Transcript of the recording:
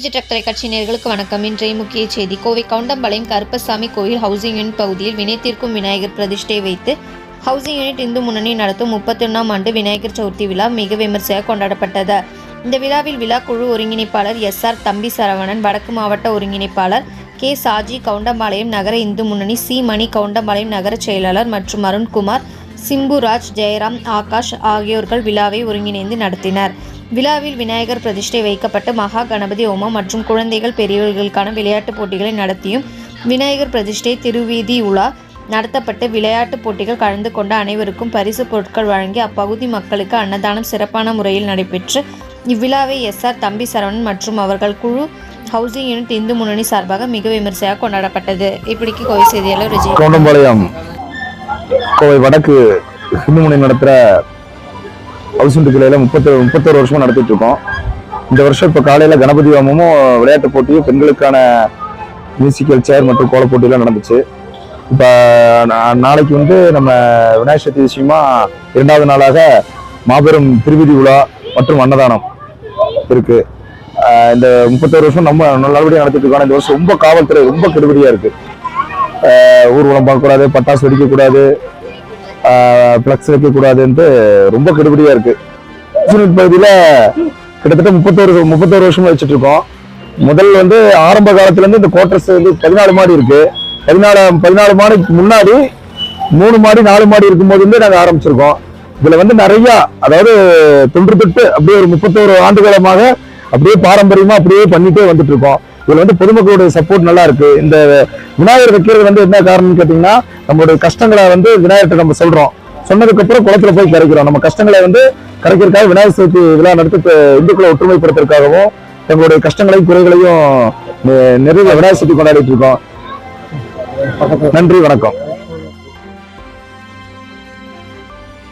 Digital தொலைக்காட்சி நேயர்களுக்கு வணக்கம். இன்றைய முக்கிய செய்தி. கோவை கவுண்டம்பாளையம் கருப்பசாமி கோயில் ஹவுசிங் யூனிட் பகுதியில் வினைத்திருக்கும் விநாயகர் பிரதிஷ்டை வைத்து ஹவுசிங் யூனிட் இந்து முன்னணி நடத்தும் 31ஆம் ஆண்டு விநாயகர் சதுர்த்தி விழா மிக விமர்சையாக கொண்டாடப்பட்டது. இந்த விழாவில் விழா குழு ஒருங்கிணைப்பாளர் SR தம்பி சரவணன், வடக்கு மாவட்ட ஒருங்கிணைப்பாளர் K சாஜி, கவுண்டம்பாளையம் நகர இந்து முன்னணி C மணி, கவுண்டம்பாளையம் நகர செயலாளர் மற்றும் அருண்குமார், சிம்புராஜ், ஜெயராம், ஆகாஷ் ஆகியோர்கள் விழாவை ஒருங்கிணைந்து நடத்தினர். விழாவில் விநாயகர் பிரதிஷ்டை வைக்கப்பட்டு மகா கணபதி ஹோமம் மற்றும் குழந்தைகள் பெரியவர்களுக்கான விளையாட்டுப் போட்டிகளை நடத்தியும் விநாயகர் பிரதிஷ்டை திருவீதி உலா நடத்தப்பட்டு விளையாட்டுப் போட்டிகள் கலந்து கொண்ட அனைவருக்கும் பரிசு பொருட்கள் வழங்கி அப்பகுதி மக்களுக்கு அன்னதானம் சிறப்பான முறையில் நடைபெற்று இவ்விழாவை SR தம்பி சரவணன் மற்றும் அவர்கள் குழு ஹவுசிங் யூனிட் இந்து முன்னணி சார்பாக மிக விமர்சையாக கொண்டாடப்பட்டது. இப்படிக்கு கோவை செய்தியாளர் விஜய். கவுண்டம்பாளையம் கோவை வடக்கு இந்து முன்னணி நடத்துகிற ஹவுசிங் கிளையில் 31 வருஷமா நடத்திட்டு இருக்கோம். இந்த வருஷம் இப்போ காலையில் கணபதி ஹோமமும் விளையாட்டு போட்டியும் பெண்களுக்கான மியூசிக்கல் சேர் மற்றும் கோல போட்டியெல்லாம் நடந்துச்சு. இப்போ நாளைக்கு நம்ம விநாயகர் சதுர்த்தி விஷயமா 2வது நாளாக மாபெரும் திருவிதி விழா மற்றும் அன்னதானம் இருக்கு. இந்த 31 வருஷம் நம்ம நல்லபடியாக நடத்திட்டு இருக்கோம். இந்த வருஷம் ரொம்ப காவல்துறை ரொம்ப கெடுபடியா இருக்கு. ஊர்வலம் பார்க்கக்கூடாது, பட்டாசு வெடிக்கக்கூடாது, பிளக்ஸ் வைக்கக்கூடாதுன்ட்டு ரொம்ப கெடுபடியா இருக்கு. பகுதியில கிட்டத்தட்ட 31 வருஷமா வச்சுட்டு இருக்கோம். முதல் ஆரம்ப காலத்துல இருந்து இந்த குவார்டர்ஸ் 14 மாடி இருக்கு. 14 மாடிக்கு முன்னாடி 3 மாடி 4 மாடி இருக்கும்போது நாங்க ஆரம்பிச்சிருக்கோம். இதுல நிறைய, அதாவது தொன்று தொட்டு அப்படியே ஒரு 31 ஆண்டு காலமாக அப்படியே பாரம்பரியமா அப்படியே பண்ணிட்டே வந்துட்டு இருக்கோம். இதுல பொதுமக்களுடைய சப்போர்ட் நல்லா இருக்கு. இந்த விநாயகர் வைக்கிறது என்ன காரணம்னு கேட்டீங்கன்னா, நம்மளுடைய கஷ்டங்களை விநாயகர்கிட்ட நம்ம சொல்றோம். சொன்னதுக்கு அப்புறம் குளத்துல போய் கரைக்கிறோம். நம்ம கஷ்டங்களை கரைக்கிறதுக்காக விநாயகர் சதுர்த்தி விழா நடத்தி இந்துக்களை ஒற்றுமைப்படுத்துறதுக்காகவும் எங்களுடைய கஷ்டங்களையும் குறைகளையும் நிறைய விநாயகர் சதுர்த்தி கொண்டாடிட்டு இருக்கோம். நன்றி, வணக்கம்.